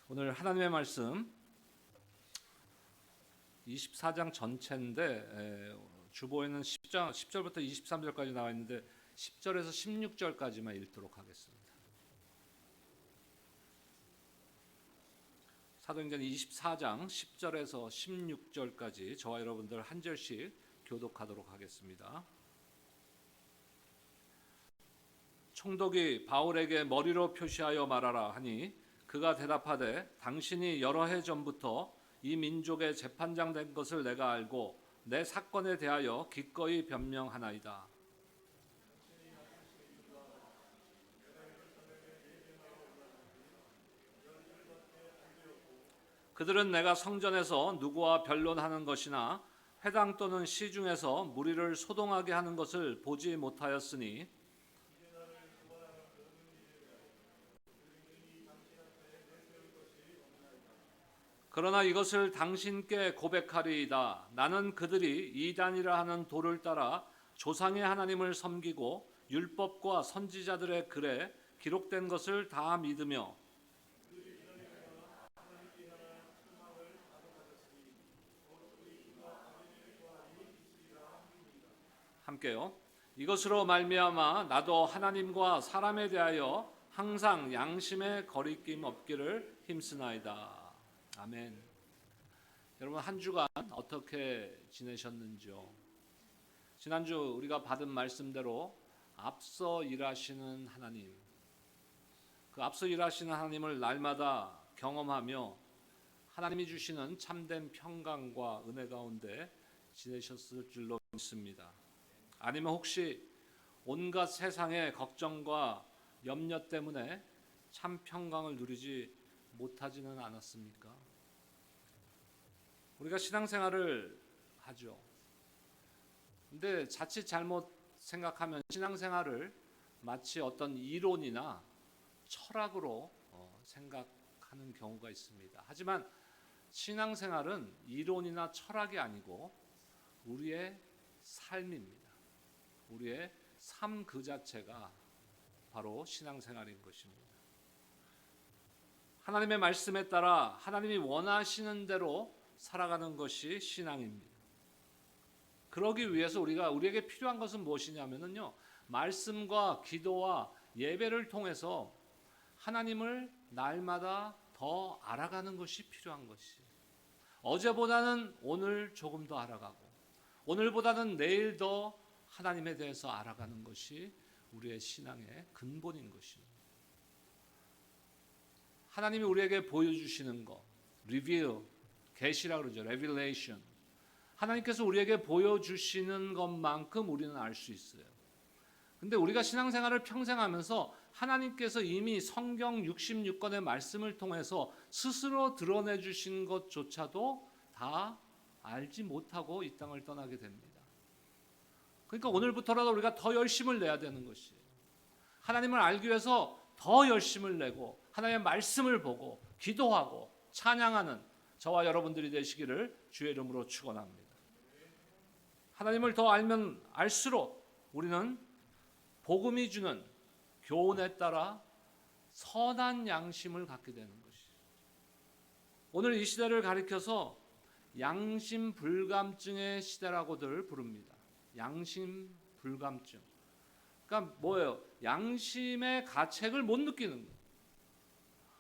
오늘 하나님의 말씀 24장 전체인데 주보에는 10절부터 23절까지 나와 있는데 10절에서 16절까지만 읽도록 하겠습니다. 사도행전 24장 10절에서 16절까지 저와 여러분들 한 절씩 교독하도록 하겠습니다. 총독이 바울에게 머리로 표시하여 말하라 하니 그가 대답하되 당신이 여러 해 전부터 이 민족의 재판장 된 것을 내가 알고 내 사건에 대하여 기꺼이 변명하나이다. 그들은 내가 성전에서 누구와 변론하는 것이나 회당 또는 시중에서 무리를 소동하게 하는 것을 보지 못하였으니 그러나 이것을 당신께 고백하리이다. 나는 그들이 이단이라 하는 도를 따라 조상의 하나님을 섬기고 율법과 선지자들의 글에 기록된 것을 다 믿으며 함께요. 이것으로 말미암아 나도 하나님과 사람에 대하여 항상 양심에 거리낌 없기를 힘쓰나이다. 아멘. 여러분 한 주간 어떻게 지내셨는지요? 지난주 우리가 받은 말씀대로 앞서 일하시는 하나님, 그 앞서 일하시는 하나님을 날마다 경험하며 하나님이 주시는 참된 평강과 은혜 가운데 지내셨을 줄로 믿습니다. 아니면 혹시 온갖 세상의 걱정과 염려 때문에 참 평강을 누리지 못하지는 않았습니까? 우리가 신앙생활을 하죠. 근데 자칫 잘못 생각하면 신앙생활을 마치 어떤 이론이나 철학으로 생각하는 경우가 있습니다. 하지만 신앙생활은 이론이나 철학이 아니고 우리의 삶입니다. 우리의 삶 그 자체가 바로 신앙생활인 것입니다. 하나님의 말씀에 따라 하나님이 원하시는 대로 살아가는 것이 신앙입니다. 그러기 위해서 우리에게 필요한 것은 무엇이냐면요, 말씀과 기도와 예배를 통해서 하나님을 날마다 더 알아가는 것이 필요한 것이. 어제보다는 오늘 조금 더 알아가고, 오늘보다는 내일 더 하나님에 대해서 알아가는 것이 우리의 신앙의 근본인 것입니다. 하나님이 우리에게 보여주시는 것, reveal, 계시라 그러죠. revelation. 하나님께서 우리에게 보여주시는 것만큼 우리는 알 수 있어요. 근데 우리가 신앙생활을 평생 하면서 하나님께서 이미 성경 66권의 말씀을 통해서 스스로 드러내 주신 것조차도 다 알지 못하고 이 땅을 떠나게 됩니다. 그러니까 오늘부터라도 우리가 더 열심을 내야 되는 것이에요. 하나님을 알기 위해서 더 열심을 내고 하나님의 말씀을 보고 기도하고 찬양하는 저와 여러분들이 되시기를 주의 이름으로 축원합니다. 하나님을 더 알면 알수록 우리는 복음이 주는 교훈에 따라 선한 양심을 갖게 되는 것이죠. 오늘 이 시대를 가리켜서 양심 불감증의 시대라고들 부릅니다. 양심 불감증. 그러니까 뭐예요? 양심의 가책을 못 느끼는 거예요.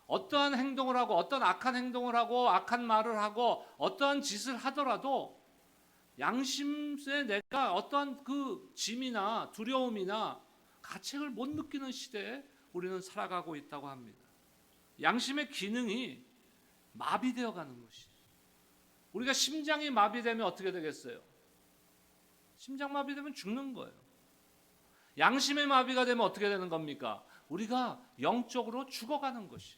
어떠한 행동을 하고 어떤 악한 행동을 하고 악한 말을 하고 어떠한 짓을 하더라도 양심에 내가 어떠한 그 짐이나 두려움이나 가책을 못 느끼는 시대에 우리는 살아가고 있다고 합니다. 양심의 기능이 마비되어 가는 것이. 우리가 심장이 마비되면 어떻게 되겠어요? 심장 마비되면 죽는 거예요. 양심의 마비가 되면 어떻게 되는 겁니까? 우리가 영적으로 죽어가는 것이.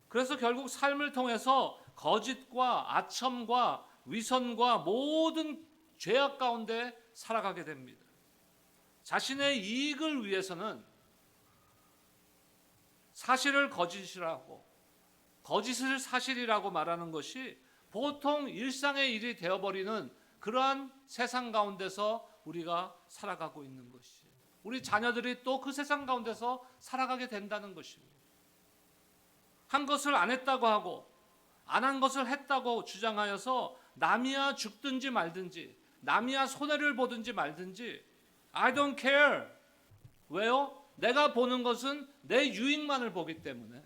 그래서 결국 삶을 통해서 거짓과 아첨과 위선과 모든 죄악 가운데 살아가게 됩니다. 자신의 이익을 위해서는 사실을 거짓이라고, 거짓을 사실이라고 말하는 것이 보통 일상의 일이 되어버리는 그러한 세상 가운데서 우리가 살아가고 있는 것이에요. 우리 자녀들이 또 그 세상 가운데서 살아가게 된다는 것입니다. 한 것을 안 했다고 하고 안 한 것을 했다고 주장하여서 남이야 죽든지 말든지 남이야 손해를 보든지 말든지 I don't care. 왜요? 내가 보는 것은 내 유익만을 보기 때문에.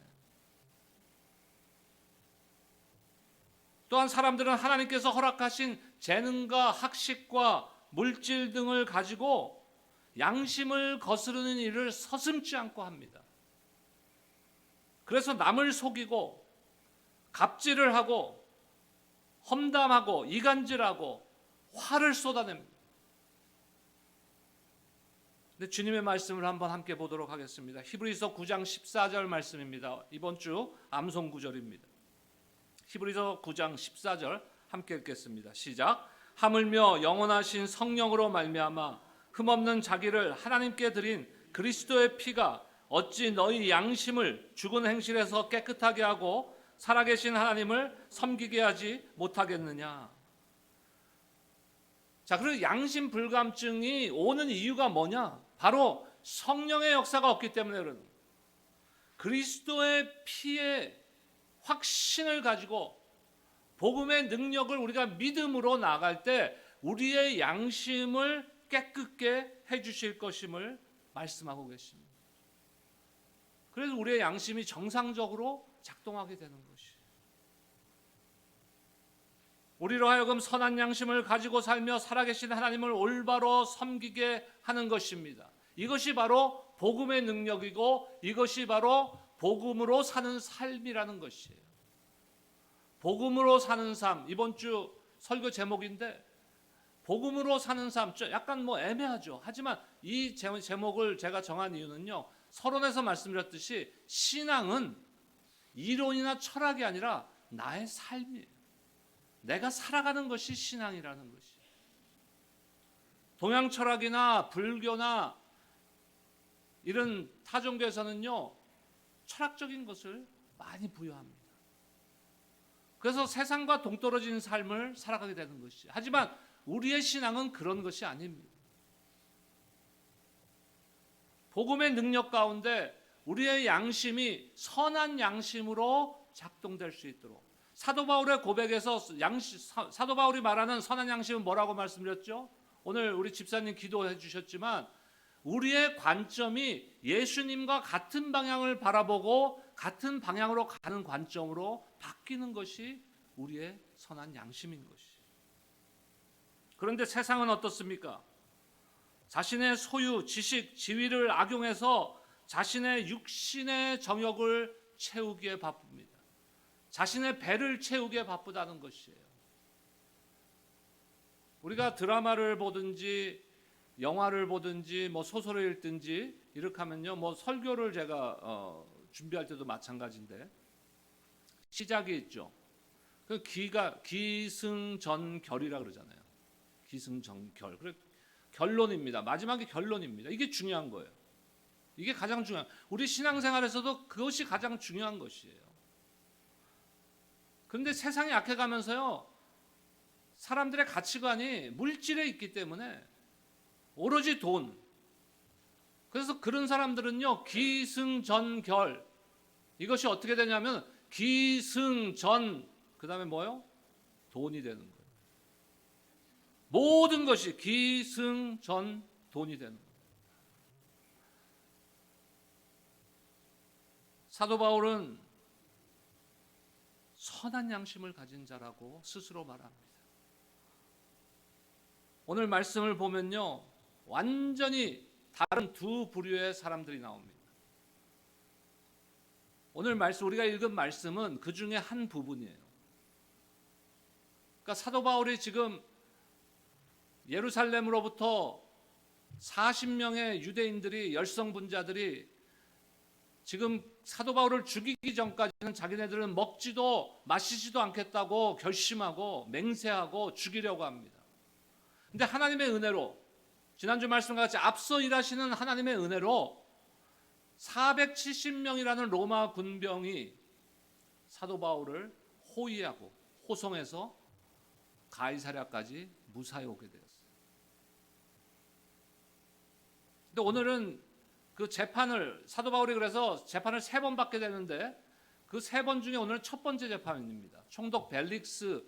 또한 사람들은 하나님께서 허락하신 재능과 학식과 물질 등을 가지고 양심을 거스르는 일을 서슴지 않고 합니다. 그래서 남을 속이고 갑질을 하고 험담하고 이간질하고 화를 쏟아냅니다. 근데 주님의 말씀을 한번 함께 보도록 하겠습니다. 히브리서 9장 14절 말씀입니다. 이번 주 암송 구절입니다. 히브리서 9장 14절 함께 읽겠습니다. 시작. 하물며 영원하신 성령으로 말미암아 흠없는 자기를 하나님께 드린 그리스도의 피가 어찌 너희 양심을 죽은 행실에서 깨끗하게 하고 살아계신 하나님을 섬기게 하지 못하겠느냐. 자, 그리고 양심 불감증이 오는 이유가 뭐냐? 바로 성령의 역사가 없기 때문에 그러는 거예요. 그리스도의 피의 확신을 가지고 복음의 능력을 우리가 믿음으로 나아갈 때 우리의 양심을 깨끗게 해주실 것임을 말씀하고 계십니다. 그래서 우리의 양심이 정상적으로 작동하게 되는 것이에요. 우리로 하여금 선한 양심을 가지고 살며 살아계신 하나님을 올바로 섬기게 하는 것입니다. 이것이 바로 복음의 능력이고 이것이 바로 복음으로 사는 삶이라는 것이에요. 복음으로 사는 삶, 이번 주 설교 제목인데 복음으로 사는 삶, 약간 뭐 애매하죠. 하지만 이 제목을 제가 정한 이유는요, 서론에서 말씀드렸듯이 신앙은 이론이나 철학이 아니라 나의 삶이에요. 내가 살아가는 것이 신앙이라는 것이에요. 동양 철학이나 불교나 이런 타종교에서는요, 철학적인 것을 많이 부여합니다. 그래서 세상과 동떨어진 삶을 살아가게 되는 것이죠. 하지만 우리의 신앙은 그런 것이 아닙니다. 복음의 능력 가운데 우리의 양심이 선한 양심으로 작동될 수 있도록, 사도 바울의 고백에서 사도 바울이 말하는 선한 양심은 뭐라고 말씀드렸죠? 오늘 우리 집사님 기도해 주셨지만 우리의 관점이 예수님과 같은 방향을 바라보고 같은 방향으로 가는 관점으로 바뀌는 것이 우리의 선한 양심인 것이에요. 그런데 세상은 어떻습니까? 자신의 소유, 지식, 지위를 악용해서 자신의 육신의 정욕을 채우기에 바쁩니다. 자신의 배를 채우기에 바쁘다는 것이에요. 우리가 드라마를 보든지 영화를 보든지 뭐 소설을 읽든지 이렇게 하면요, 뭐 설교를 제가 준비할 때도 마찬가지인데 시작이 있죠. 그 기승전결이라 그러잖아요. 기승전결. 그래 결론입니다. 마지막이 결론입니다. 이게 중요한 거예요. 이게 가장 중요한. 우리 신앙생활에서도 그것이 가장 중요한 것이에요. 그런데 세상이 약해가면서요, 사람들의 가치관이 물질에 있기 때문에 오로지 돈. 그래서 그런 사람들은요, 기승전결. 이것이 어떻게 되냐면 기승전, 그 다음에 뭐요? 돈이 되는 거예요. 모든 것이 기승전 돈이 되는 거예요. 사도 바울은 선한 양심을 가진 자라고 스스로 말합니다. 오늘 말씀을 보면요, 완전히 다른 두 부류의 사람들이 나옵니다. 오늘 말씀, 우리가 읽은 말씀은 그 중에 한 부분이에요. 그러니까 사도 바울이 지금 예루살렘으로부터 40명의 유대인들이, 열성분자들이 지금 사도 바울을 죽이기 전까지는 자기네들은 먹지도 마시지도 않겠다고 결심하고 맹세하고 죽이려고 합니다. 근데 하나님의 은혜로, 지난주 말씀과 같이 앞서 일하시는 하나님의 은혜로 470명이라는 로마 군병이 사도 바울을 호위하고 호송해서 가이사랴까지 무사히 오게 되었어요. 근데 오늘은 그 재판을, 사도 바울이 그래서 재판을 3번 받게 되는데 그 세 번 중에 오늘 첫 번째 재판입니다. 총독 벨릭스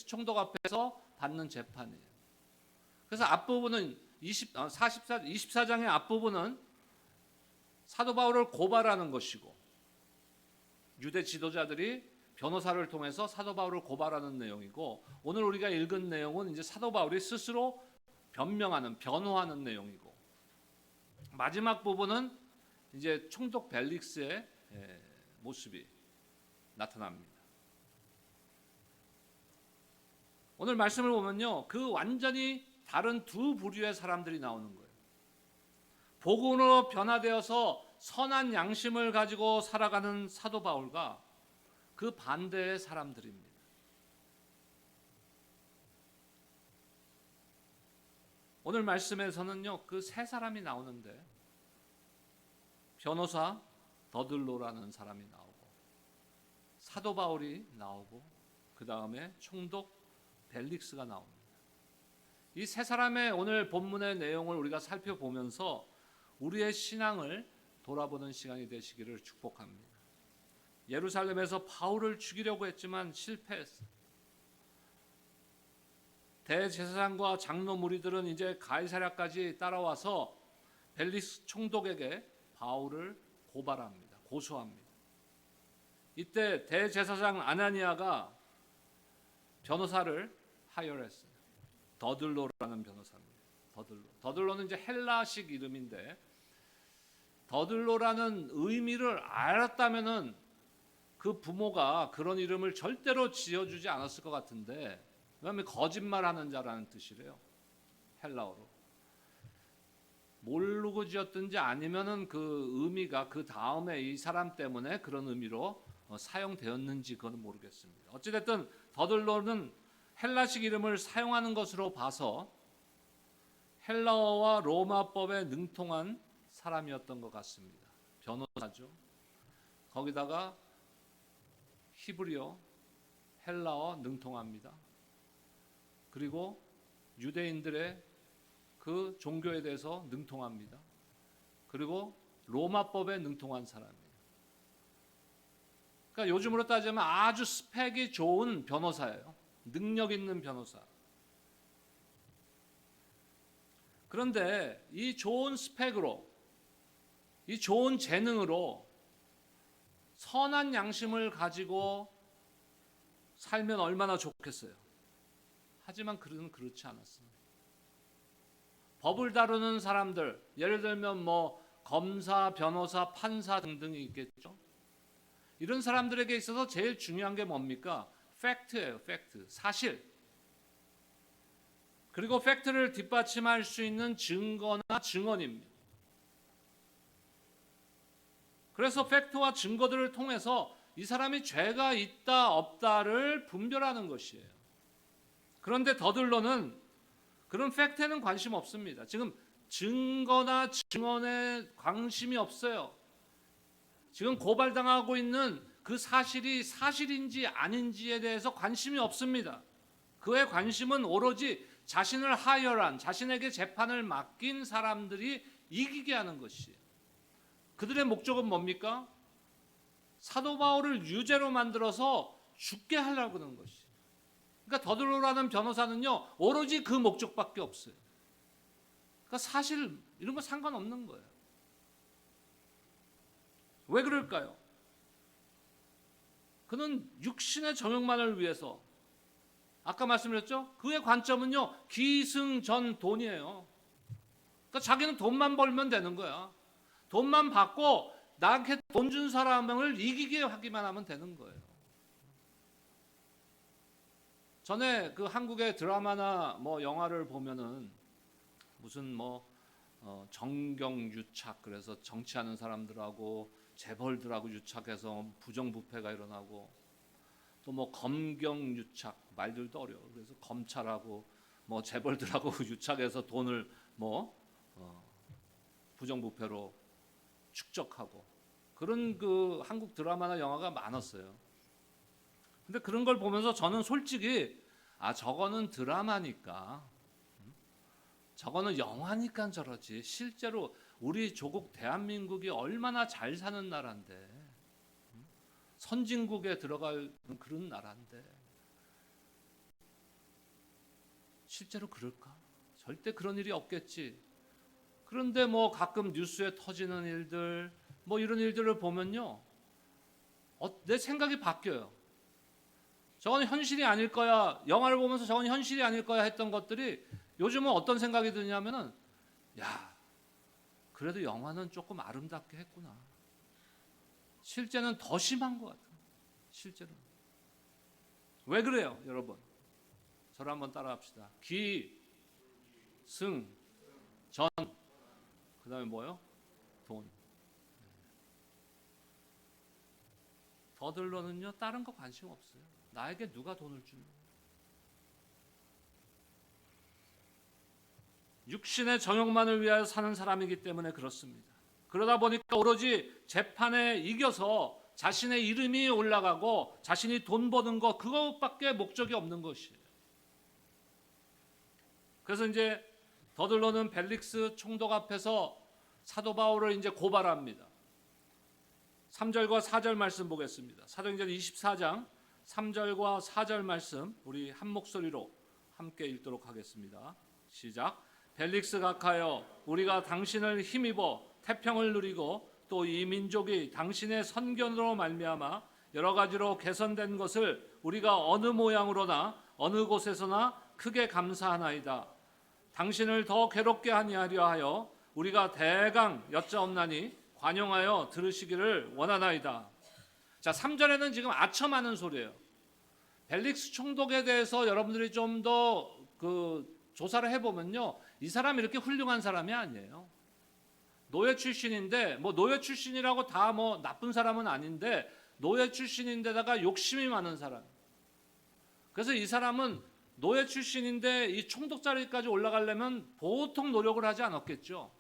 총독 앞에서 받는 재판이에요. 그래서 앞부분은 24장의 앞부분은 사도 바울을 고발하는 것이고, 유대 지도자들이 변호사를 통해서 사도 바울을 고발하는 내용이고, 오늘 우리가 읽은 내용은 이제 사도 바울이 스스로 변호하는 내용이고, 마지막 부분은 이제 총독 벨릭스의 모습이 나타납니다. 오늘 말씀을 보면요, 그 완전히 다른 두 부류의 사람들이 나오는 거예요. 복음으로 변화되어서 선한 양심을 가지고 살아가는 사도 바울과 그 반대의 사람들입니다. 오늘 말씀에서는요, 그 세 사람이 나오는데, 변호사 더들로라는 사람이 나오고, 사도 바울이 나오고, 그 다음에 총독 벨릭스가 나옵니다. 이 세 사람의 오늘 본문의 내용을 우리가 살펴보면서 우리의 신앙을 돌아보는 시간이 되시기를 축복합니다. 예루살렘에서 바울을 죽이려고 했지만 실패했어요. 대제사장과 장로 무리들은 이제 가이사랴까지 따라와서 벨릭스 총독에게 바울을 고소합니다. 이때 대제사장 아나니아가 변호사를 하열했어요. 더들로라는 변호사입니다. 더들로는 이제 헬라식 이름인데, 더들로라는 의미를 알았다면은 그 부모가 그런 이름을 절대로 지어주지 않았을 것 같은데, 왜냐하면 거짓말하는 자라는 뜻이래요. 헬라어로. 모르고 지었든지 아니면은 그 의미가 그 다음에 이 사람 때문에 그런 의미로 사용되었는지 그건 모르겠습니다. 어찌됐든 더들로는 헬라식 이름을 사용하는 것으로 봐서 헬라어와 로마법에 능통한 사람이었던 것 같습니다. 변호사죠. 거기다가 히브리어, 헬라어 능통합니다. 그리고 유대인들의 그 종교에 대해서 능통합니다. 그리고 로마법에 능통한 사람이에요. 그러니까 요즘으로 따지면 아주 스펙이 좋은 변호사예요. 능력 있는 변호사. 그런데 이 좋은 스펙으로, 이 좋은 재능으로 선한 양심을 가지고 살면 얼마나 좋겠어요. 하지만 그는 그렇지 않았습니다. 법을 다루는 사람들, 예를 들면 검사, 변호사, 판사 등등이 있겠죠. 이런 사람들에게 있어서 제일 중요한 게 뭡니까? 팩트예요. 팩트, 사실. 그리고 팩트를 뒷받침할 수 있는 증거나 증언입니다. 그래서 팩트와 증거들을 통해서 이 사람이 죄가 있다 없다를 분별하는 것이에요. 그런데 더들로는 그런 팩트에는 관심 없습니다. 지금 증거나 증언에 관심이 없어요. 지금 고발당하고 있는 그 사실이 사실인지 아닌지에 대해서 관심이 없습니다. 그의 관심은 오로지 자신을 하열한, 자신에게 재판을 맡긴 사람들이 이기게 하는 것이에요. 그들의 목적은 뭡니까? 사도 바울을 유죄로 만들어서 죽게 하려고 하는 것이에요. 그러니까 더들로라는 변호사는요, 오로지 그 목적밖에 없어요. 그러니까 사실 이런 거 상관없는 거예요. 왜 그럴까요? 그는 육신의 정욕만을 위해서, 아까 말씀드렸죠? 그의 관점은요, 기승전 돈이에요. 그러니까 자기는 돈만 벌면 되는 거야. 돈만 받고 나한테 돈 준 사람을 이기게 하기만 하면 되는 거예요. 전에 그 한국의 드라마나 영화를 보면은 무슨 정경유착, 그래서 정치하는 사람들하고 재벌들하고 유착해서 부정부패가 일어나고, 또 검경유착, 말들도 어려워. 그래서 검찰하고 재벌들하고 유착해서 돈을 부정부패로 축적하고, 그런 그 한국 드라마나 영화가 많았어요. 근데 그런 걸 보면서 저는 솔직히 저거는 드라마니까, 저거는 영화니까 저러지, 실제로 우리 조국 대한민국이 얼마나 잘 사는 나라인데 선진국에 들어갈 그런 나라인데 실제로 그럴까? 절대 그런 일이 없겠지. 그런데 뭐 가끔 뉴스에 터지는 일들, 뭐 이런 일들을 보면요, 내 생각이 바뀌어요. 저건 현실이 아닐 거야. 영화를 보면서 저건 현실이 아닐 거야 했던 것들이 요즘은 어떤 생각이 드냐면은, 야, 그래도 영화는 조금 아름답게 했구나. 실제는 더 심한 것 같아요. 실제로. 왜 그래요, 여러분? 저를 한번 따라합시다. 기, 승, 전, 그 다음에 뭐요? 돈. 더들로는요, 다른 거 관심 없어요. 나에게 누가 돈을 주는 거예요. 육신의 정욕만을 위하여 사는 사람이기 때문에 그렇습니다. 그러다 보니까 오로지 재판에 이겨서 자신의 이름이 올라가고 자신이 돈 버는 것, 그것밖에 목적이 없는 것이에요. 그래서 이제 더들로는 벨릭스 총독 앞에서 사도 바울을 이제 고발합니다. 3절과 4절 말씀 보겠습니다. 사도행전 24장 3절과 4절 말씀 우리 한 목소리로 함께 읽도록 하겠습니다. 시작. 벨릭스 각하여, 우리가 당신을 힘입어 태평을 누리고 또 이 민족이 당신의 선견으로 말미암아 여러 가지로 개선된 것을 우리가 어느 모양으로나 어느 곳에서나 크게 감사하나이다. 당신을 더 괴롭게 아니하려 하여 우리가 대강 여짜옵나니 관용하여 들으시기를 원하나이다. 자, 3절에는 지금 아첨하는 소리예요. 벨릭스 총독에 대해서 여러분들이 좀 더 조사를 해보면요, 이 사람이 이렇게 훌륭한 사람이 아니에요. 노예 출신인데, 뭐 노예 출신이라고 다 뭐 나쁜 사람은 아닌데, 노예 출신인데다가 욕심이 많은 사람. 그래서 이 사람은 노예 출신인데 이 총독 자리까지 올라가려면 보통 노력을 하지 않았겠죠.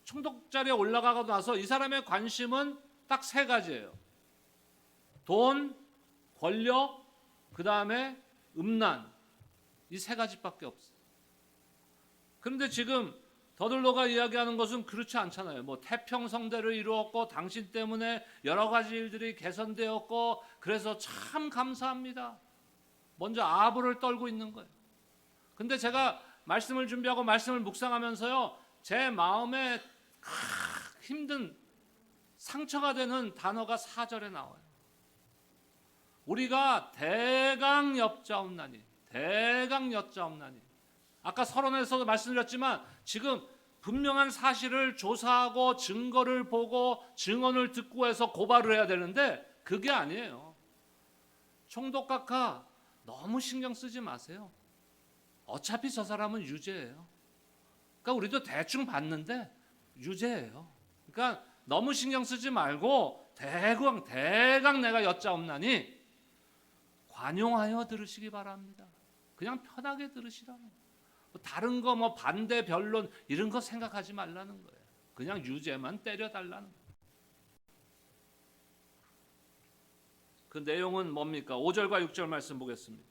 총독 자리에 올라가고 나서 이 사람의 관심은 딱 세 가지예요. 돈, 권력, 그 다음에 음란. 이 세 가지밖에 없어요. 그런데 지금 더들로가 이야기하는 것은 그렇지 않잖아요. 뭐 태평성대를 이루었고 당신 때문에 여러 가지 일들이 개선되었고 그래서 참 감사합니다. 먼저 아부를 떨고 있는 거예요. 근데 제가 말씀을 준비하고 말씀을 묵상하면서요, 제 마음에 힘든 상처가 되는 단어가 4절에 나와요. 우리가 대강 엽자옵나니, 대강 엽자옵나니. 아까 서론에서도 말씀드렸지만 지금 분명한 사실을 조사하고 증거를 보고 증언을 듣고 해서 고발을 해야 되는데 그게 아니에요. 총독 각하, 너무 신경 쓰지 마세요. 어차피 저 사람은 유죄예요. 그러니까 우리도 대충 봤는데 유죄예요. 그러니까 너무 신경 쓰지 말고 대강 내가 여짜옵나니 관용하여 들으시기 바랍니다. 그냥 편하게 들으시라는. 다른 거 뭐 반대 변론 이런 거 생각하지 말라는 거예요. 그냥 유죄만 때려달라는 거예요. 그 내용은 뭡니까? 5절과 6절 말씀 보겠습니다.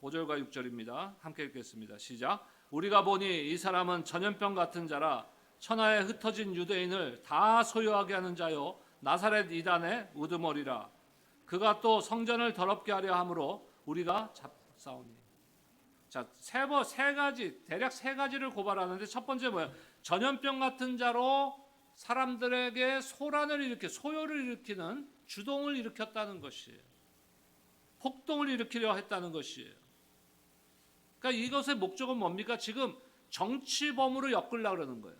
5절과 6절입니다. 함께 읽겠습니다. 시작. 우리가 보니 이 사람은 전염병 같은 자라 천하에 흩어진 유대인을 다 소유하게 하는 자요 나사렛 이단의 우두머리라. 그가 또 성전을 더럽게 하려 함으로 우리가 잡사오니. 자, 세 가지, 대략 세 가지를 고발하는데 첫 번째 뭐예요? 전염병 같은 자로 사람들에게 소요를 일으키는 주동을 일으켰다는 것이에요. 폭동을 일으키려 했다는 것이에요. 그러니까 이것의 목적은 뭡니까? 지금 정치범으로 엮으려고 그러는 거예요.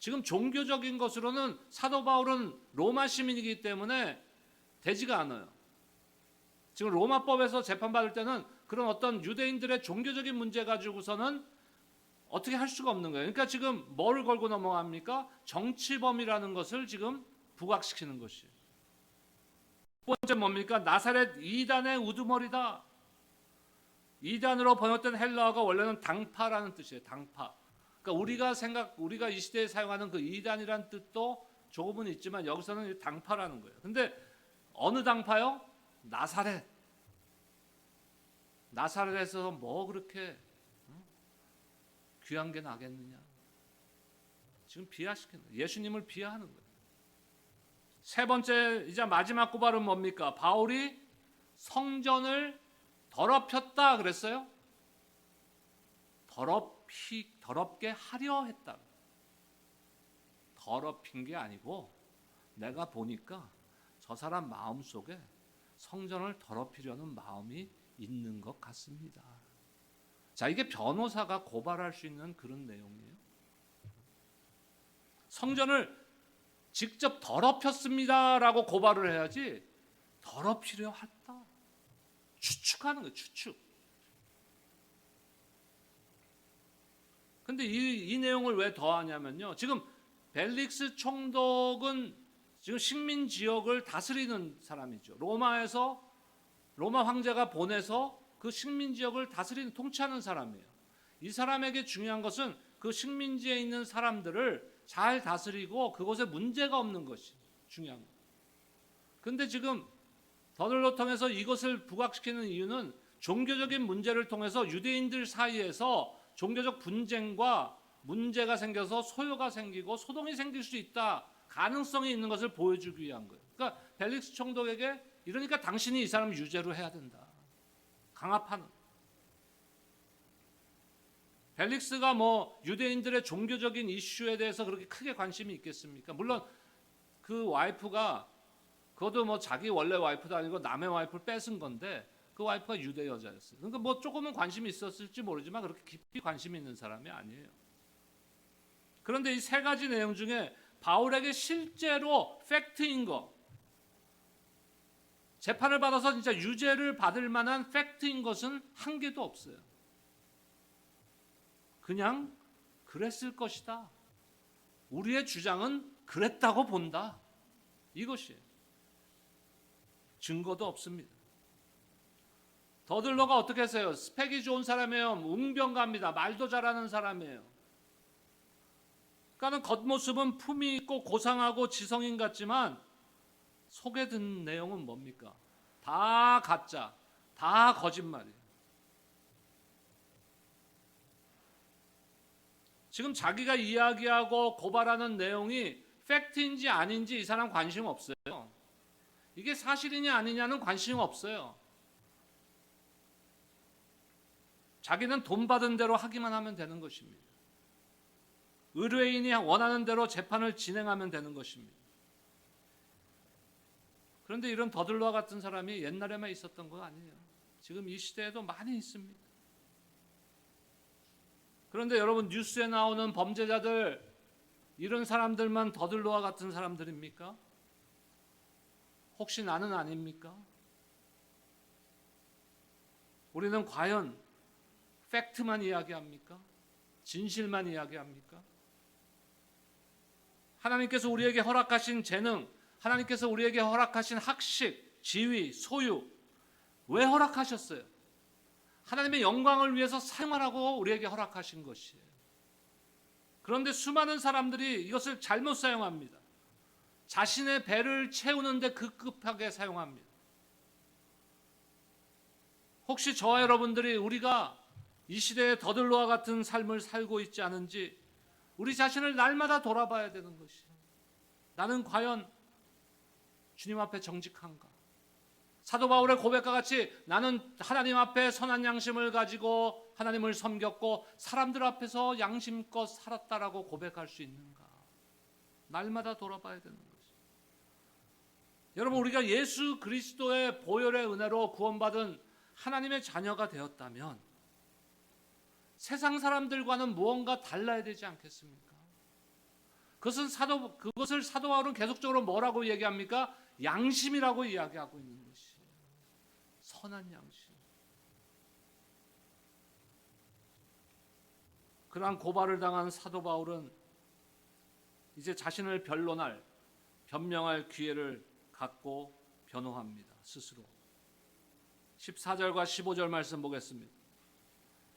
지금 종교적인 것으로는 사도 바울은 로마 시민이기 때문에 되지가 않아요. 지금 로마법에서 재판받을 때는 그런 어떤 유대인들의 종교적인 문제 가지고서는 어떻게 할 수가 없는 거예요. 그러니까 지금 뭐를 걸고 넘어갑니까? 정치범이라는 것을 지금 부각시키는 것이에요. 두 번째 뭡니까? 나사렛 이단의 우두머리다. 이단으로 번역된 헬라어가 원래는 당파라는 뜻이에요. 당파. 그러니까 우리가 이 시대에 사용하는 그 이단이라는 뜻도 조금은 있지만 여기서는 당파라는 거예요. 근데 어느 당파요? 나사렛. 나사렛에서 뭐 그렇게 귀한 게 나겠느냐. 지금 비하시키는 거예요. 예수님을 비하하는 거예요. 세 번째 이제 마지막 고발은 뭡니까? 바울이 성전을 더럽혔다 그랬어요? 더럽게 하려 했다. 더럽힌 게 아니고 내가 보니까 저 사람 마음속에 성전을 더럽히려는 마음이 있는 것 같습니다. 자, 이게 변호사가 고발할 수 있는 그런 내용이에요. 성전을 직접 더럽혔습니다라고 고발을 해야지 더럽히려 했다. 추측하는 거예요. 추측. 근데 이 내용을 왜 더하냐면요. 지금 벨릭스 총독은 지금 식민 지역을 다스리는 사람이죠. 로마 황제가 보내서 그 식민 지역을 다스리는 통치하는 사람이에요. 이 사람에게 중요한 것은 그 식민지에 있는 사람들을 잘 다스리고 그곳에 문제가 없는 것이 중요한 거예요. 근데 지금 더들로 통해서 이것을 부각시키는 이유는 종교적인 문제를 통해서 유대인들 사이에서 종교적 분쟁과 문제가 생겨서 소요가 생기고 소동이 생길 수 있다, 가능성이 있는 것을 보여주기 위한 거예요. 그러니까 벨릭스 총독에게 이러니까 당신이 이 사람을 유죄로 해야 된다. 강압하는. 벨릭스가 뭐 유대인들의 종교적인 이슈에 대해서 그렇게 크게 관심이 있겠습니까? 물론 그 와이프가 그것도 뭐 자기 원래 와이프도 아니고 남의 와이프를 뺏은 건데 그 와이프가 유대 여자였어요. 그러니까 뭐 조금은 관심이 있었을지 모르지만 그렇게 깊이 관심이 있는 사람이 아니에요. 그런데 이 세 가지 내용 중에 바울에게 실제로 팩트인 거, 재판을 받아서 진짜 유죄를 받을 만한 팩트인 것은 한 개도 없어요. 그냥 그랬을 것이다. 우리의 주장은 그랬다고 본다. 이것이에요. 증거도 없습니다. 더들러가 어떻게 했어요? 스펙이 좋은 사람이에요. 웅변가입니다. 말도 잘하는 사람이에요. 그러니까 겉모습은 품이 있고 고상하고 지성인 같지만 속에 든 내용은 뭡니까? 다 가짜, 다 거짓말이에요. 지금 자기가 이야기하고 고발하는 내용이 팩트인지 아닌지 이 사람 관심 없어요. 이게 사실이냐 아니냐는 관심 없어요. 자기는 돈 받은 대로 하기만 하면 되는 것입니다. 의뢰인이 원하는 대로 재판을 진행하면 되는 것입니다. 그런데 이런 더들러와 같은 사람이 옛날에만 있었던 거 아니에요. 지금 이 시대에도 많이 있습니다. 그런데 여러분, 뉴스에 나오는 범죄자들, 이런 사람들만 더들러와 같은 사람들입니까? 혹시 나는 아닙니까? 우리는 과연 팩트만 이야기합니까? 진실만 이야기합니까? 하나님께서 우리에게 허락하신 재능, 하나님께서 우리에게 허락하신 학식, 지위, 소유, 왜 허락하셨어요? 하나님의 영광을 위해서 사용하라고 우리에게 허락하신 것이에요. 그런데 수많은 사람들이 이것을 잘못 사용합니다. 자신의 배를 채우는데 급급하게 사용합니다. 혹시 저와 여러분들이 우리가 이 시대의 더들러와 같은 삶을 살고 있지 않은지 우리 자신을 날마다 돌아봐야 되는 것이에요. 나는 과연 주님 앞에 정직한가? 사도 바울의 고백과 같이 나는 하나님 앞에 선한 양심을 가지고 하나님을 섬겼고 사람들 앞에서 양심껏 살았다라고 고백할 수 있는가? 날마다 돌아봐야 되는 것이에요. 여러분, 우리가 예수 그리스도의 보혈의 은혜로 구원받은 하나님의 자녀가 되었다면 세상 사람들과는 무언가 달라야 되지 않겠습니까? 그것을 사도 바울은 계속적으로 뭐라고 얘기합니까? 양심이라고 이야기하고 있는 것이에요. 선한 양심. 그러한 고발을 당한 사도 바울은 이제 자신을 변명할 기회를 갖고 변호합니다. 스스로. 14절과 15절 말씀 보겠습니다.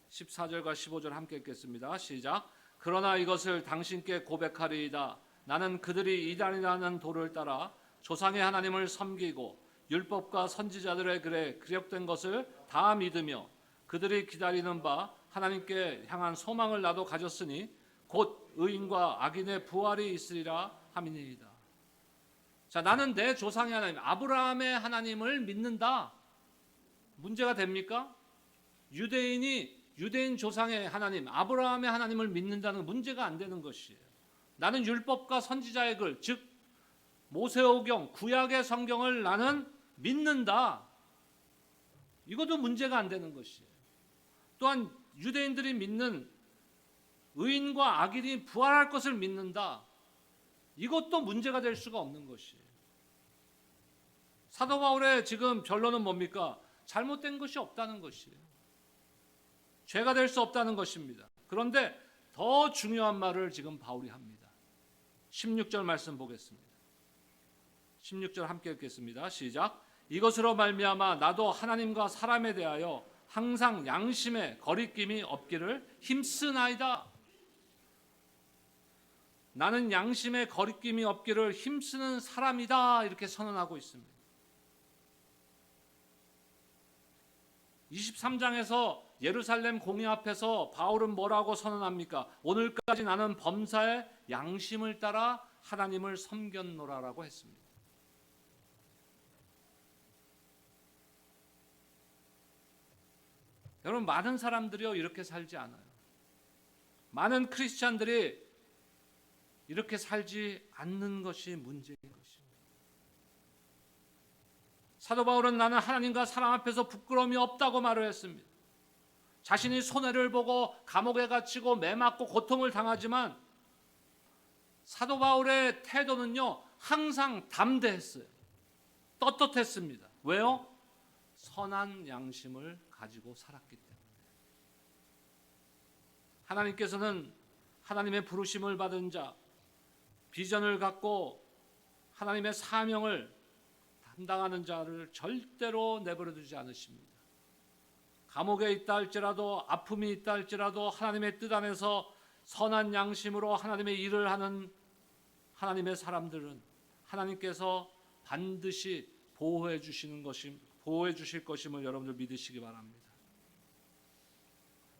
14절과 15절 함께 읽겠습니다. 시작. 그러나 이것을 당신께 고백하리이다. 나는 그들이 이단이라는 도를 따라 조상의 하나님을 섬기고 율법과 선지자들의 글에 기록된 것을 다 믿으며 그들이 기다리는 바 하나님께 향한 소망을 나도 가졌으니 곧 의인과 악인의 부활이 있으리라 함이니이다. 자, 나는 내 조상의 하나님 아브라함의 하나님을 믿는다. 문제가 됩니까? 유대인 조상의 하나님 아브라함의 하나님을 믿는다는 문제가 안 되는 것이에요. 나는 율법과 선지자의 글, 즉 모세오경 구약의 성경을 나는 믿는다. 이것도 문제가 안 되는 것이에요. 또한 유대인들이 믿는 의인과 악인이 부활할 것을 믿는다. 이것도 문제가 될 수가 없는 것이에요. 사도 바울의 지금 결론은 뭡니까? 잘못된 것이 없다는 것이에요. 죄가 될 수 없다는 것입니다. 그런데 더 중요한 말을 지금 바울이 합니다. 16절 말씀 보겠습니다. 16절 함께 읽겠습니다. 시작. 이것으로 말미암아 나도 하나님과 사람에 대하여 항상 양심에 거리낌이 없기를 힘쓰나이다. 나는 양심에 거리낌이 없기를 힘쓰는 사람이다. 이렇게 선언하고 있습니다. 23장에서 예루살렘 공회 앞에서 바울은 뭐라고 선언합니까? 오늘까지 나는 범사의 양심을 따라 하나님을 섬겼노라라고 했습니다. 여러분, 많은 사람들이요 이렇게 살지 않아요. 많은 크리스찬들이 이렇게 살지 않는 것이 문제인 것입니다. 사도 바울은 나는 하나님과 사람 앞에서 부끄러움이 없다고 말을 했습니다. 자신이 손해를 보고 감옥에 갇히고 매맞고 고통을 당하지만 사도 바울의 태도는요 항상 담대했어요. 떳떳했습니다. 왜요? 선한 양심을 가지고 살았기 때문에. 하나님께서는 하나님의 부르심을 받은 자, 비전을 갖고 하나님의 사명을 담당하는 자를 절대로 내버려 두지 않으십니다. 감옥에 있다 할지라도 아픔이 있다 할지라도 하나님의 뜻 안에서 선한 양심으로 하나님의 일을 하는 하나님의 사람들은 하나님께서 반드시 보호해 주실 것임을 여러분들 믿으시기 바랍니다.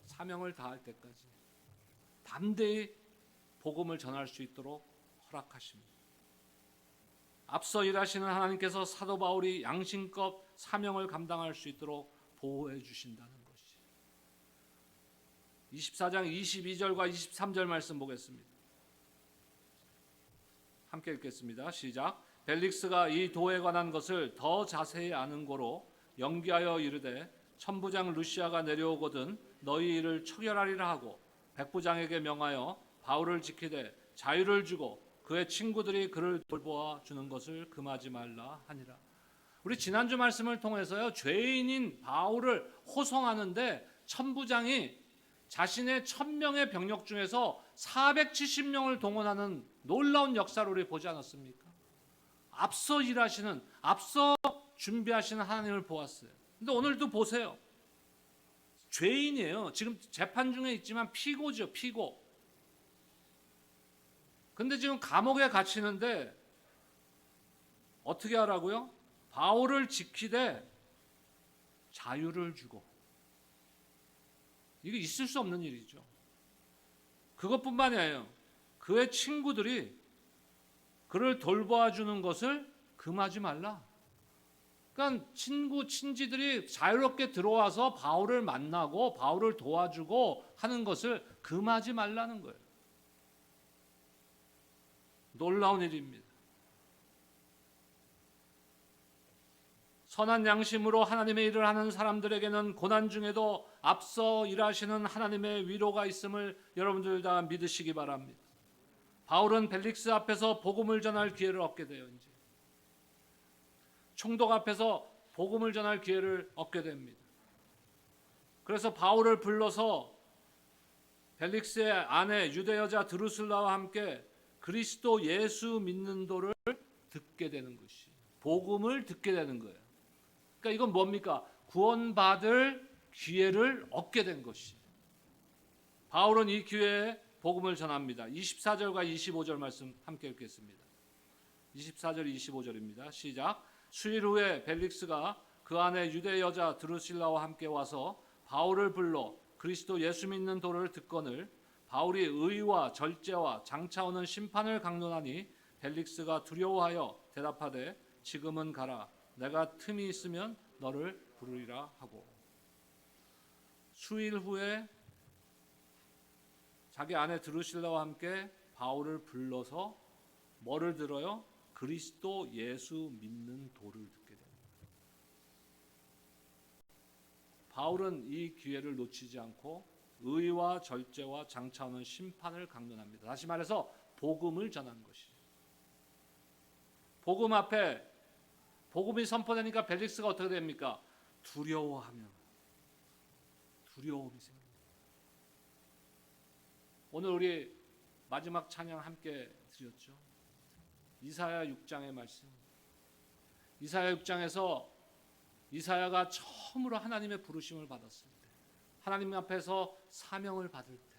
사명을 다할 때까지 담대히 복음을 전할 수 있도록 허락하십니다. 앞서 일하시는 하나님께서 사도 바울이 양심껏 사명을 감당할 수 있도록 보호해 주신다는 것이. 24장 22절과 23절 말씀 보겠습니다. 함께 읽겠습니다. 시작. 벨릭스가 이 도에 관한 것을 더 자세히 아는 고로 연기하여 이르되 천부장 루시아가 내려오거든 너희 일을 처결하리라 하고 백부장에게 명하여 바울을 지키되 자유를 주고 그의 친구들이 그를 돌보아 주는 것을 금하지 말라 하니라. 우리 지난주 말씀을 통해서요 죄인인 바울을 호송하는데 천부장이 자신의 1000명의 병력 중에서 470명을 동원하는 놀라운 역사를 우리 보지 않았습니까? 앞서 일하시는, 앞서 준비하시는 하나님을 보았어요. 근데 오늘도 보세요. 죄인이에요. 지금 재판 중에 있지만 피고죠, 피고. 근데 지금 감옥에 갇히는데 어떻게 하라고요? 바울을 지키되 자유를 주고. 이게 있을 수 없는 일이죠. 그것뿐만이 아니에요. 그의 친구들이 그를 돌봐주는 것을 금하지 말라. 그러니까 친지들이 자유롭게 들어와서 바울을 만나고 바울을 도와주고 하는 것을 금하지 말라는 거예요. 놀라운 일입니다. 선한 양심으로 하나님의 일을 하는 사람들에게는 고난 중에도 앞서 일하시는 하나님의 위로가 있음을 여러분들 다 믿으시기 바랍니다. 바울은 벨릭스 앞에서 복음을 전할 기회를 얻게 돼요. 이제 총독 앞에서 복음을 전할 기회를 얻게 됩니다. 그래서 바울을 불러서 벨릭스의 아내 유대 여자 드루슬라와 함께 그리스도 예수 믿는 도를 듣게 되는 것이, 복음을 듣게 되는 거예요. 그러니까 이건 뭡니까? 구원받을 기회를 얻게 된 것이. 바울은 이 기회에 복음을 전합니다. 24절과 25절 말씀 함께 읽겠습니다. 24절 25절입니다. 시작. 수일 후에 벨릭스가 그 안에 유대 여자 드루실라와 함께 와서 바울을 불러 그리스도 예수 믿는 도를 듣거늘 바울이 의와 절제와 장차 오는 심판을 강론하니 벨릭스가 두려워하여 대답하되 지금은 가라. 내가 틈이 있으면 너를 부르리라 하고, 수일 후에 자기 아내 드루실라와 함께 바울을 불러서 뭐를 들어요? 그리스도 예수 믿는 도를 듣게 됩니다. 바울은 이 기회를 놓치지 않고 의와 절제와 장차 오는 심판을 강론합니다. 다시 말해서 복음을 전하는 것이죠. 복음 앞에 복음이 선포되니까 벨릭스가 어떻게 됩니까? 두려움이 생깁니다. 오늘 우리 마지막 찬양 함께 드렸죠. 이사야 6장의 말씀. 이사야 6장에서 이사야가 처음으로 하나님의 부르심을 받았을 때, 하나님 앞에서 사명을 받을 때,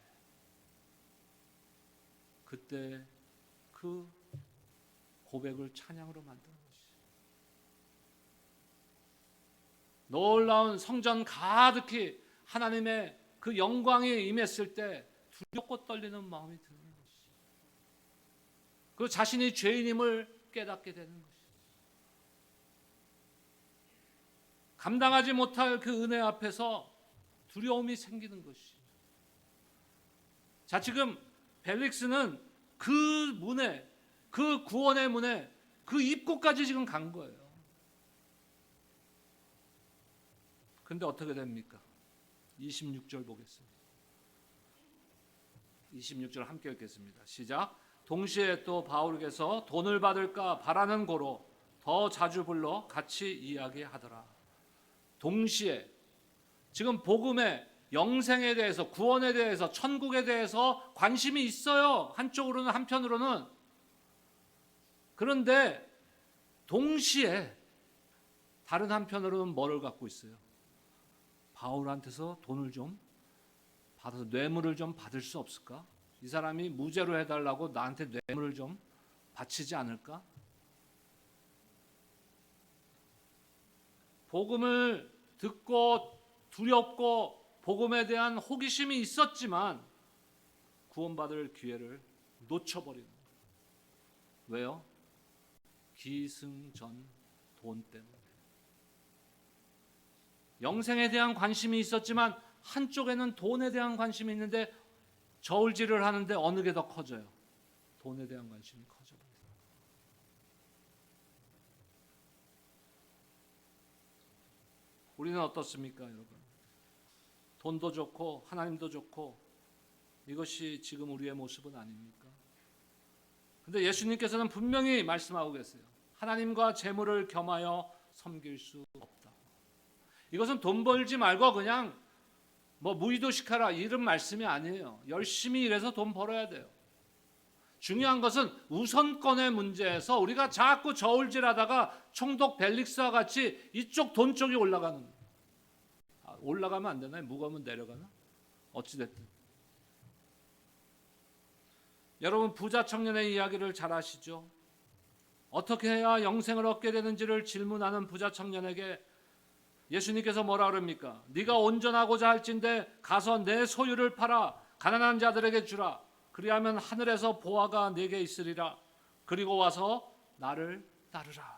그때 그 고백을 찬양으로 만드는 것이죠. 놀라운 성전 가득히 하나님의 그 영광이 임했을 때 두렵고 떨리는 마음이 드는 것이죠. 그 자신이 죄인임을 깨닫게 되는 것이죠. 감당하지 못할 그 은혜 앞에서 두려움이 생기는 것이죠. 자, 지금 벨릭스는 그 문에, 그 구원의 문에, 그 입구까지 지금 간 거예요. 근데 어떻게 됩니까? 26절 보겠습니다. 26절 함께 읽겠습니다. 시작. 동시에 또 바울에게서 돈을 받을까 바라는 고로 더 자주 불러 같이 이야기하더라. 동시에 지금 복음의 영생에 대해서, 구원에 대해서, 천국에 대해서 관심이 있어요. 한쪽으로는, 한편으로는. 그런데 동시에 다른 한편으로는 뭐를 갖고 있어요? 바울한테서 돈을 좀 받아서 뇌물을 좀 받을 수 없을까? 이 사람이 무죄로 해달라고 나한테 뇌물을 좀 바치지 않을까? 복음을 듣고 두렵고 복음에 대한 호기심이 있었지만 구원받을 기회를 놓쳐버리는 거예요. 왜요? 기승전 돈 때문에. 영생에 대한 관심이 있었지만 한쪽에는 돈에 대한 관심이 있는데 저울질을 하는데 어느 게 더 커져요? 돈에 대한 관심이 커져버려요. 우리는 어떻습니까, 여러분? 돈도 좋고 하나님도 좋고 이것이 지금 우리의 모습은 아닙니까? 근데 예수님께서는 분명히 말씀하고 계세요. 하나님과 재물을 겸하여 섬길 수 없다. 이것은 돈 벌지 말고 그냥 뭐 무의도식하라 이런 말씀이 아니에요. 열심히 일해서 돈 벌어야 돼요. 중요한 것은 우선권의 문제에서 우리가 자꾸 저울질하다가 총독 벨릭스와 같이 이쪽 돈 쪽이 올라가는 거예요. 올라가면 안 되나요? 무거우면 내려가나? 어찌됐든 여러분 부자 청년의 이야기를 잘 아시죠? 어떻게 해야 영생을 얻게 되는지를 질문하는 부자 청년에게 예수님께서 뭐라 그럽니까? 네가 온전하고자 할진대 가서 내 소유를 팔아 가난한 자들에게 주라. 그리하면 하늘에서 보화가 네게 있으리라. 그리고 와서 나를 따르라.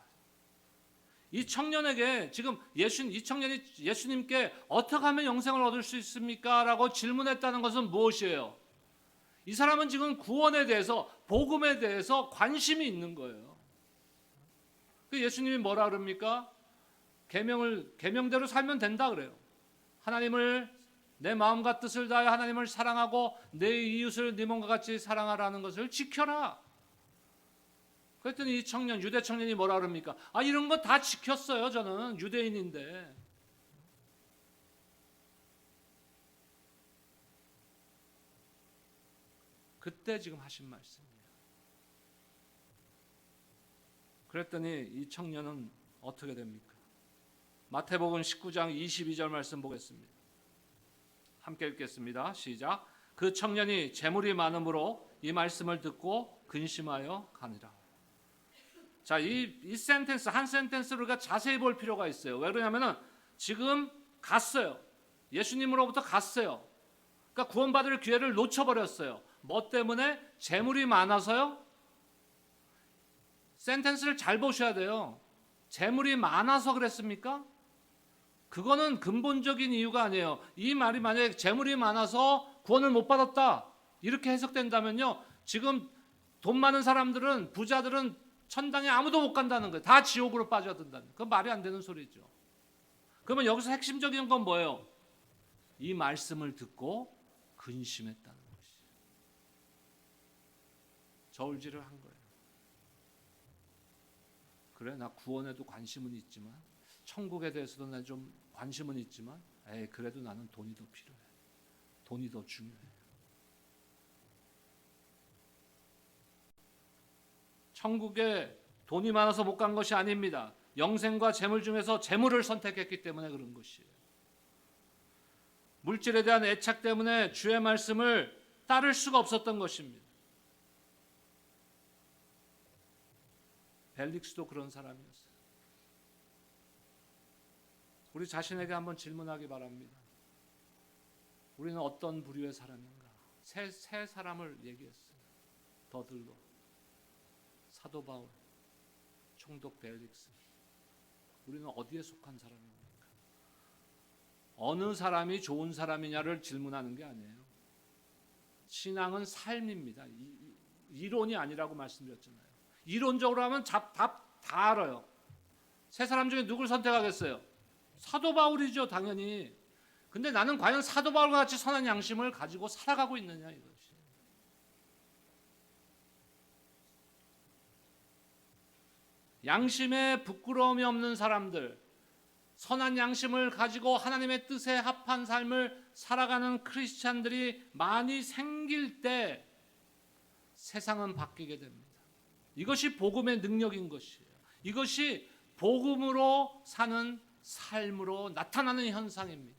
이 청년에게 지금 이 청년이 예수님께 어떻게 하면 영생을 얻을 수 있습니까? 라고 질문했다는 것은 무엇이에요? 이 사람은 지금 구원에 대해서, 복음에 대해서 관심이 있는 거예요. 예수님이 뭐라 그럽니까? 계명대로 살면 된다 그래요. 하나님을 내 마음과 뜻을 다하여 하나님을 사랑하고 내 이웃을 네 몸과 같이 사랑하라는 것을 지켜라. 그랬더니 이 청년, 유대 청년이 뭐라 그럽니까? 이런 거 다 지켰어요. 저는 유대인인데. 그때 지금 하신 말씀이에요. 그랬더니 이 청년은 어떻게 됩니까? 마태복음 19장 22절 말씀 보겠습니다. 함께 읽겠습니다. 시작. 그 청년이 재물이 많음으로 이 말씀을 듣고 근심하여 가니라. 자, 이 센텐스 한 센텐스를 우리가 자세히 볼 필요가 있어요. 왜 그러냐면은 지금 갔어요. 예수님으로부터 갔어요. 그러니까 구원받을 기회를 놓쳐버렸어요. 뭐 때문에? 재물이 많아서요? 센텐스를 잘 보셔야 돼요. 재물이 많아서 그랬습니까? 그거는 근본적인 이유가 아니에요. 이 말이 만약에 재물이 많아서 구원을 못 받았다 이렇게 해석된다면요, 지금 돈 많은 사람들은, 부자들은 천당에 아무도 못 간다는 거예요. 다 지옥으로 빠져든다는. 그건 말이 안 되는 소리죠. 그러면 여기서 핵심적인 건 뭐예요? 이 말씀을 듣고 근심했다는 것이. 저울질을 한 거예요. 그래, 나 구원에도 관심은 있지만, 천국에 대해서도 난 좀 관심은 있지만, 그래도 나는 돈이 더 필요해. 돈이 더 중요해. 천국에 돈이 많아서 못 간 것이 아닙니다. 영생과 재물 중에서 재물을 선택했기 때문에 그런 것이에요. 물질에 대한 애착 때문에 주의 말씀을 따를 수가 없었던 것입니다. 벨릭스도 그런 사람이었어요. 우리 자신에게 한번 질문하기 바랍니다. 우리는 어떤 부류의 사람인가? 세 사람을 얘기했어요. 더들로, 사도 바울, 총독 벨릭스. 우리는 어디에 속한 사람입니까? 어느 사람이 좋은 사람이냐를 질문하는 게 아니에요. 신앙은 삶입니다. 이론이 아니라고 말씀드렸잖아요. 이론적으로 하면 답 다 알아요. 세 사람 중에 누굴 선택하겠어요? 사도 바울이죠, 당연히. 근데 나는 과연 사도 바울과 같이 선한 양심을 가지고 살아가고 있느냐, 이것이. 양심에 부끄러움이 없는 사람들, 선한 양심을 가지고 하나님의 뜻에 합한 삶을 살아가는 크리스찬들이 많이 생길 때 세상은 바뀌게 됩니다. 이것이 복음의 능력인 것이에요. 이것이 복음으로 사는 삶으로 나타나는 현상입니다.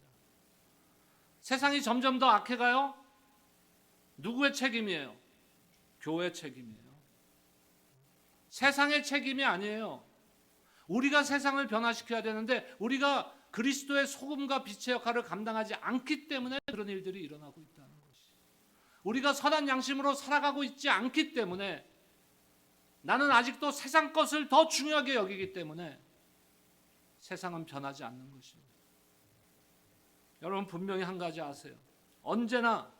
세상이 점점 더 악해가요? 누구의 책임이에요? 교회의 책임이에요. 세상의 책임이 아니에요. 우리가 세상을 변화시켜야 되는데 우리가 그리스도의 소금과 빛의 역할을 감당하지 않기 때문에 그런 일들이 일어나고 있다는 것이. 우리가 선한 양심으로 살아가고 있지 않기 때문에, 나는 아직도 세상 것을 더 중요하게 여기기 때문에 세상은 변하지 않는 것입니다. 여러분 분명히 한 가지 아세요. 언제나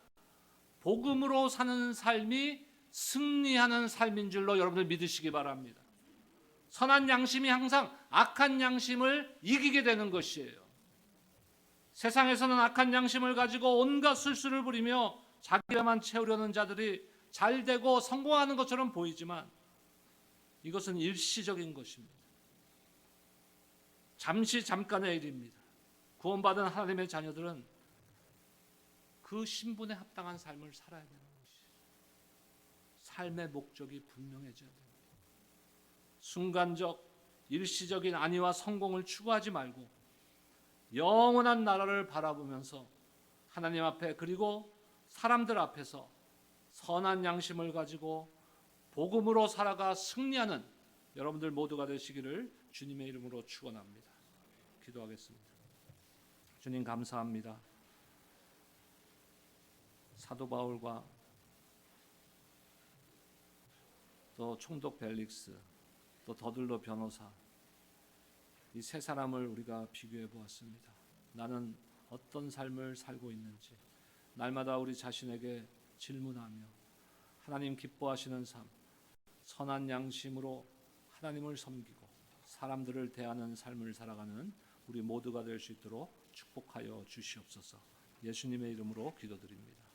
복음으로 사는 삶이 승리하는 삶인 줄로 여러분들 믿으시기 바랍니다. 선한 양심이 항상 악한 양심을 이기게 되는 것이에요. 세상에서는 악한 양심을 가지고 온갖 술수를 부리며 자기야만 채우려는 자들이 잘 되고 성공하는 것처럼 보이지만 이것은 일시적인 것입니다. 잠깐의 일입니다. 구원받은 하나님의 자녀들은 그 신분에 합당한 삶을 살아야 되는 것이에요. 삶의 목적이 분명해져야 됩니다. 순간적, 일시적인 안위와 성공을 추구하지 말고 영원한 나라를 바라보면서 하나님 앞에, 그리고 사람들 앞에서 선한 양심을 가지고 복음으로 살아가 승리하는 여러분들 모두가 되시기를 주님의 이름으로 축원합니다. 기도하겠습니다. 주님 감사합니다. 사도 바울과 또 총독 벨릭스, 또 더들로 변호사, 이 세 사람을 우리가 비교해 보았습니다. 나는 어떤 삶을 살고 있는지 날마다 우리 자신에게 질문하며 하나님 기뻐하시는 삶, 선한 양심으로 하나님을 섬기고 사람들을 대하는 삶을 살아가는 우리 모두가 될 수 있도록 축복하여 주시옵소서. 예수님의 이름으로 기도드립니다.